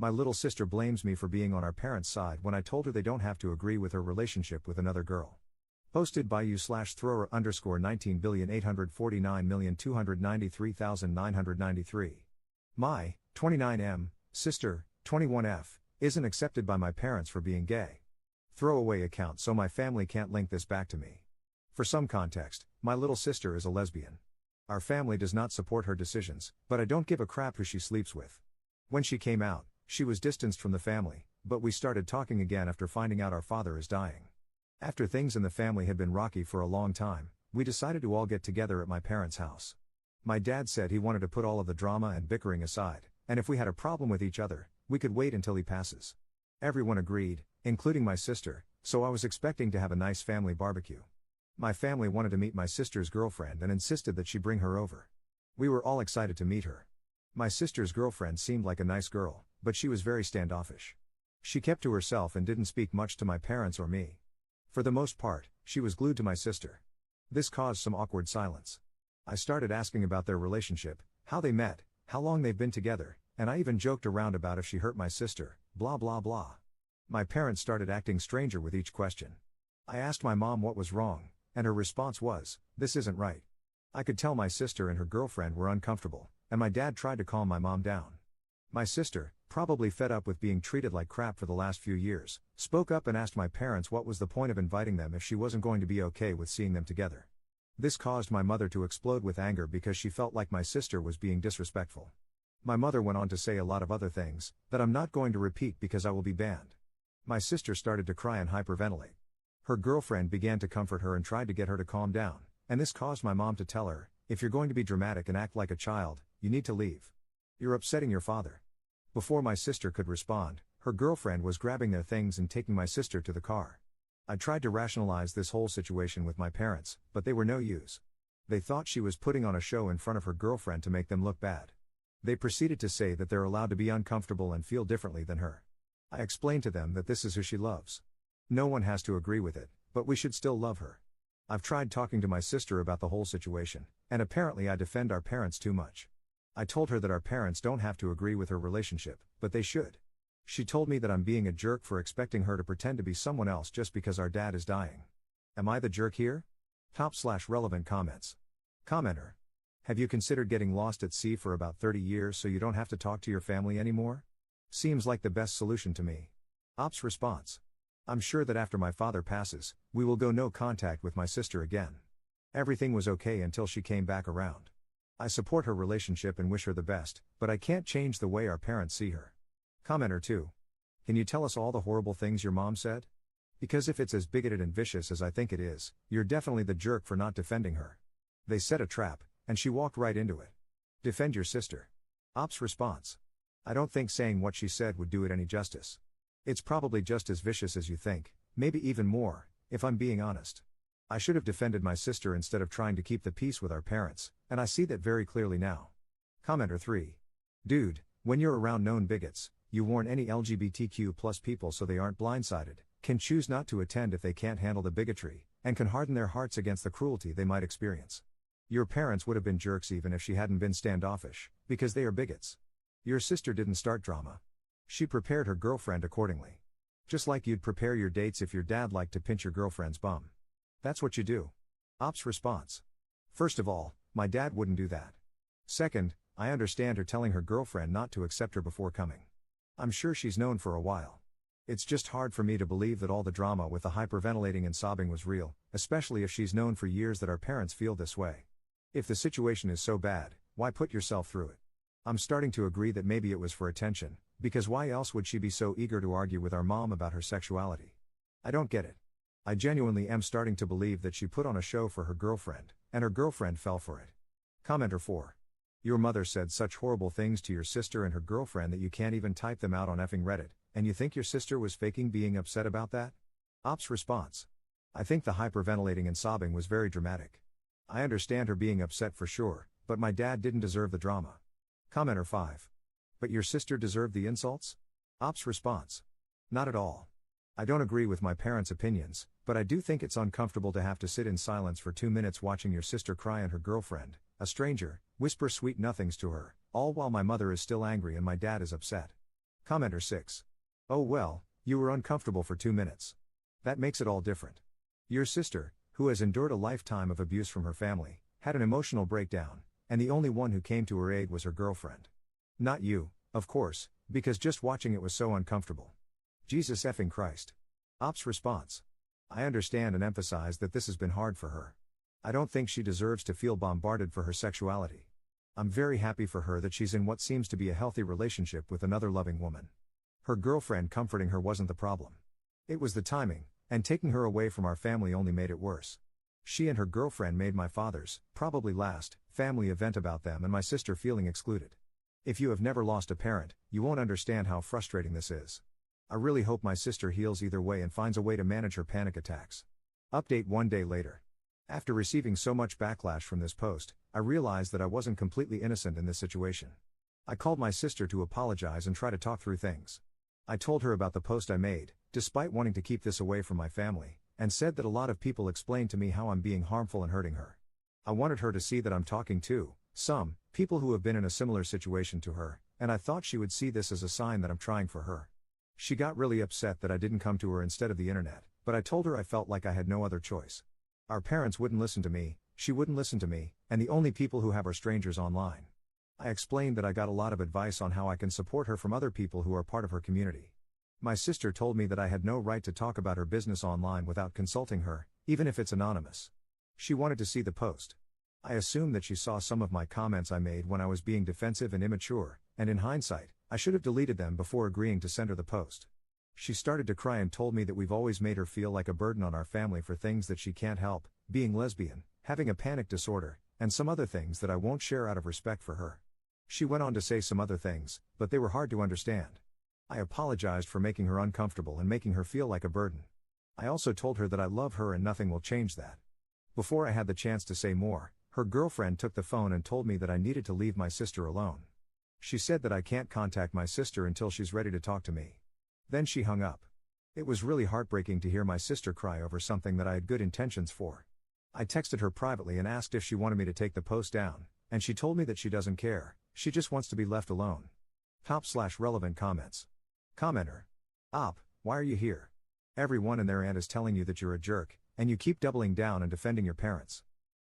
My little sister blames me for being on our parents' side when I told her they don't have to agree with her relationship with another girl. Posted by you/thrower _ 19,849,293,993. My, 29M, sister, 21F, isn't accepted by my parents for being gay. Throwaway account so my family can't link this back to me. For some context, my little sister is a lesbian. Our family does not support her decisions, but I don't give a crap who she sleeps with. When she came out, she was distanced from the family, but we started talking again after finding out our father is dying. After things in the family had been rocky for a long time, we decided to all get together at my parents' house. My dad said he wanted to put all of the drama and bickering aside, and if we had a problem with each other, we could wait until he passes. Everyone agreed, including my sister, so I was expecting to have a nice family barbecue. My family wanted to meet my sister's girlfriend and insisted that she bring her over. We were all excited to meet her. My sister's girlfriend seemed like a nice girl, but she was very standoffish. She kept to herself and didn't speak much to my parents or me. For the most part, she was glued to my sister. This caused some awkward silence. I started asking about their relationship, how they met, how long they've been together, and I even joked around about if she hurt my sister, blah blah blah. My parents started acting stranger with each question. I asked my mom what was wrong, and her response was, "This isn't right." I could tell my sister and her girlfriend were uncomfortable, and my dad tried to calm my mom down. My sister, probably fed up with being treated like crap for the last few years, spoke up and asked my parents what was the point of inviting them if she wasn't going to be okay with seeing them together. This caused my mother to explode with anger because she felt like my sister was being disrespectful. My mother went on to say a lot of other things, that I'm not going to repeat because I will be banned. My sister started to cry and hyperventilate. Her girlfriend began to comfort her and tried to get her to calm down, and this caused my mom to tell her, "If you're going to be dramatic and act like a child, you need to leave. You're upsetting your father." Before my sister could respond, her girlfriend was grabbing their things and taking my sister to the car. I tried to rationalize this whole situation with my parents, but they were no use. They thought she was putting on a show in front of her girlfriend to make them look bad. They proceeded to say that they're allowed to be uncomfortable and feel differently than her. I explained to them that this is who she loves. No one has to agree with it, but we should still love her. I've tried talking to my sister about the whole situation, and apparently I defend our parents too much. I told her that our parents don't have to agree with her relationship, but they should. She told me that I'm being a jerk for expecting her to pretend to be someone else just because our dad is dying. Am I the jerk here? Top/relevant comments. Commenter. Have you considered getting lost at sea for about 30 years so you don't have to talk to your family anymore? Seems like the best solution to me. Ops response. I'm sure that after my father passes, we will go no contact with my sister again. Everything was okay until she came back around. I support her relationship and wish her the best, but I can't change the way our parents see her. Commenter 2. Can you tell us all the horrible things your mom said? Because if it's as bigoted and vicious as I think it is, you're definitely the jerk for not defending her. They set a trap, and she walked right into it. Defend your sister. Ops response. I don't think saying what she said would do it any justice. It's probably just as vicious as you think, maybe even more, if I'm being honest. I should have defended my sister instead of trying to keep the peace with our parents, and I see that very clearly now. Commenter 3. Dude, when you're around known bigots, you warn any LGBTQ+ people so they aren't blindsided, can choose not to attend if they can't handle the bigotry, and can harden their hearts against the cruelty they might experience. Your parents would have been jerks even if she hadn't been standoffish, because they are bigots. Your sister didn't start drama. She prepared her girlfriend accordingly. Just like you'd prepare your dates if your dad liked to pinch your girlfriend's bum. That's what you do. Ops response. First of all, my dad wouldn't do that. Second, I understand her telling her girlfriend not to accept her before coming. I'm sure she's known for a while. It's just hard for me to believe that all the drama with the hyperventilating and sobbing was real, especially if she's known for years that our parents feel this way. If the situation is so bad, why put yourself through it? I'm starting to agree that maybe it was for attention, because why else would she be so eager to argue with our mom about her sexuality? I don't get it. I genuinely am starting to believe that she put on a show for her girlfriend, and her girlfriend fell for it. Commenter 4. Your mother said such horrible things to your sister and her girlfriend that you can't even type them out on effing Reddit, and you think your sister was faking being upset about that? Ops response. I think the hyperventilating and sobbing was very dramatic. I understand her being upset for sure, but my dad didn't deserve the drama. Commenter 5. But your sister deserved the insults? Ops response. Not at all. I don't agree with my parents' opinions, but I do think it's uncomfortable to have to sit in silence for 2 minutes watching your sister cry and her girlfriend, a stranger, whisper sweet nothings to her, all while my mother is still angry and my dad is upset. Commenter 6. Oh well, you were uncomfortable for 2 minutes. That makes it all different. Your sister, who has endured a lifetime of abuse from her family, had an emotional breakdown, and the only one who came to her aid was her girlfriend. Not you, of course, because just watching it was so uncomfortable. Jesus effing Christ. Ops response. I understand and emphasize that this has been hard for her. I don't think she deserves to feel bombarded for her sexuality. I'm very happy for her that she's in what seems to be a healthy relationship with another loving woman. Her girlfriend comforting her wasn't the problem. It was the timing, and taking her away from our family only made it worse. She and her girlfriend made my father's, probably last, family event about them and my sister feeling excluded. If you have never lost a parent, you won't understand how frustrating this is. I really hope my sister heals either way and finds a way to manage her panic attacks. Update 1 day later. After receiving so much backlash from this post, I realized that I wasn't completely innocent in this situation. I called my sister to apologize and try to talk through things. I told her about the post I made, despite wanting to keep this away from my family, and said that a lot of people explained to me how I'm being harmful and hurting her. I wanted her to see that I'm talking to some people who have been in a similar situation to her, and I thought she would see this as a sign that I'm trying for her. She got really upset that I didn't come to her instead of the internet, but I told her I felt like I had no other choice. Our parents wouldn't listen to me, she wouldn't listen to me, and the only people who have are strangers online. I explained that I got a lot of advice on how I can support her from other people who are part of her community. My sister told me that I had no right to talk about her business online without consulting her, even if it's anonymous. She wanted to see the post. I assumed that she saw some of my comments I made when I was being defensive and immature, and in hindsight, I should have deleted them before agreeing to send her the post. She started to cry and told me that we've always made her feel like a burden on our family for things that she can't help, being lesbian, having a panic disorder, and some other things that I won't share out of respect for her. She went on to say some other things, but they were hard to understand. I apologized for making her uncomfortable and making her feel like a burden. I also told her that I love her and nothing will change that. Before I had the chance to say more, her girlfriend took the phone and told me that I needed to leave my sister alone. She said that I can't contact my sister until she's ready to talk to me. Then she hung up. It was really heartbreaking to hear my sister cry over something that I had good intentions for. I texted her privately and asked if she wanted me to take the post down, and she told me that she doesn't care, she just wants to be left alone. Top/relevant comments. Commenter. Op, why are you here? Everyone and their aunt is telling you that you're a jerk, and you keep doubling down and defending your parents.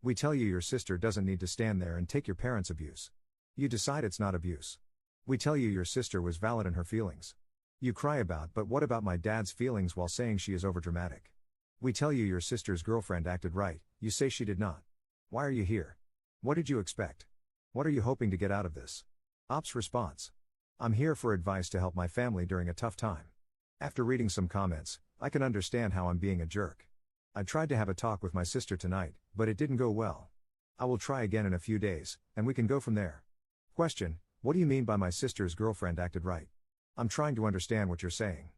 We tell you your sister doesn't need to stand there and take your parents' abuse. You decide it's not abuse. We tell you your sister was valid in her feelings. You cry about, but what about my dad's feelings while saying she is overdramatic? We tell you your sister's girlfriend acted right, you say she did not. Why are you here? What did you expect? What are you hoping to get out of this? Op's response. I'm here for advice to help my family during a tough time. After reading some comments, I can understand how I'm being a jerk. I tried to have a talk with my sister tonight, but it didn't go well. I will try again in a few days, and we can go from there. Question, what do you mean by my sister's girlfriend acted right? I'm trying to understand what you're saying.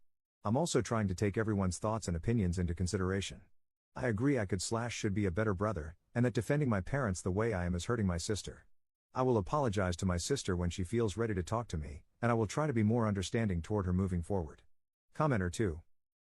I'm also trying to take everyone's thoughts and opinions into consideration. I agree I should be a better brother, and that defending my parents the way I am is hurting my sister. I will apologize to my sister when she feels ready to talk to me, and I will try to be more understanding toward her moving forward. Commenter 2.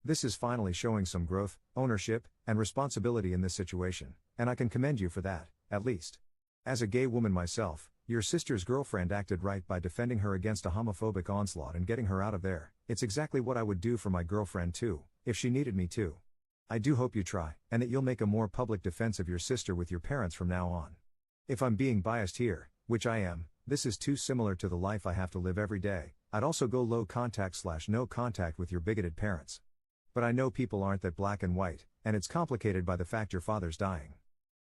This is finally showing some growth, ownership, and responsibility in this situation, and I can commend you for that, at least. As a gay woman myself, your sister's girlfriend acted right by defending her against a homophobic onslaught and getting her out of there. It's exactly what I would do for my girlfriend too, if she needed me to. I do hope you try, and that you'll make a more public defense of your sister with your parents from now on. If I'm being biased here, which I am, this is too similar to the life I have to live every day, I'd also go low contact/no contact with your bigoted parents. But I know people aren't that black and white, and it's complicated by the fact your father's dying.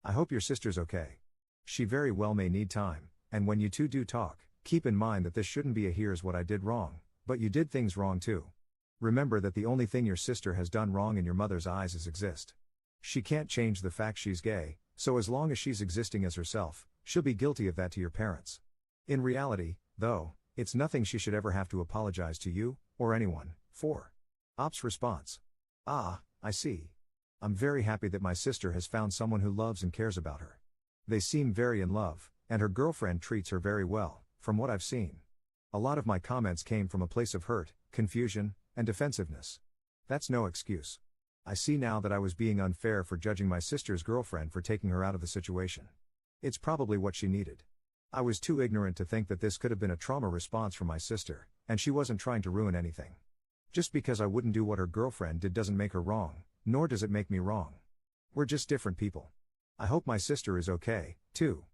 I hope your sister's okay. She very well may need time, and when you two do talk, keep in mind that this shouldn't be a here's what I did wrong, but you did things wrong too. Remember that the only thing your sister has done wrong in your mother's eyes is exist. She can't change the fact she's gay, so as long as she's existing as herself, she'll be guilty of that to your parents. In reality, though, it's nothing she should ever have to apologize to you, or anyone, for. Op's response. Ah, I see. I'm very happy that my sister has found someone who loves and cares about her. They seem very in love, and her girlfriend treats her very well, from what I've seen. A lot of my comments came from a place of hurt, confusion, and defensiveness. That's no excuse. I see now that I was being unfair for judging my sister's girlfriend for taking her out of the situation. It's probably what she needed. I was too ignorant to think that this could have been a trauma response from my sister, and she wasn't trying to ruin anything. Just because I wouldn't do what her girlfriend did doesn't make her wrong, nor does it make me wrong. We're just different people. I hope my sister is okay, too.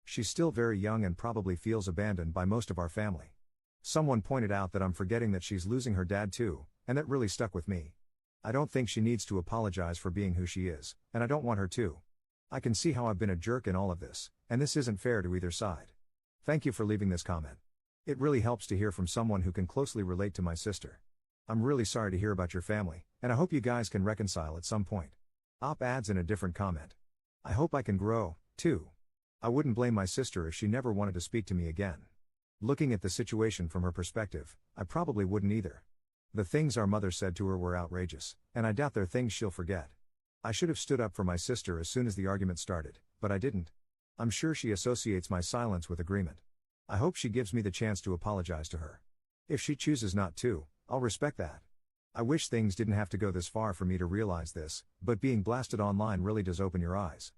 She's still very young and probably feels abandoned by most of our family. Someone pointed out that I'm forgetting that she's losing her dad too, and that really stuck with me. I don't think she needs to apologize for being who she is, and I don't want her to. I can see how I've been a jerk in all of this, and this isn't fair to either side. Thank you for leaving this comment. It really helps to hear from someone who can closely relate to my sister. I'm really sorry to hear about your family, and I hope you guys can reconcile at some point. Op adds in a different comment. I hope I can grow, too. I wouldn't blame my sister if she never wanted to speak to me again. Looking at the situation from her perspective, I probably wouldn't either. The things our mother said to her were outrageous, and I doubt they're things she'll forget. I should have stood up for my sister as soon as the argument started, but I didn't. I'm sure she associates my silence with agreement. I hope she gives me the chance to apologize to her. If she chooses not to, I'll respect that. I wish things didn't have to go this far for me to realize this, but being blasted online really does open your eyes.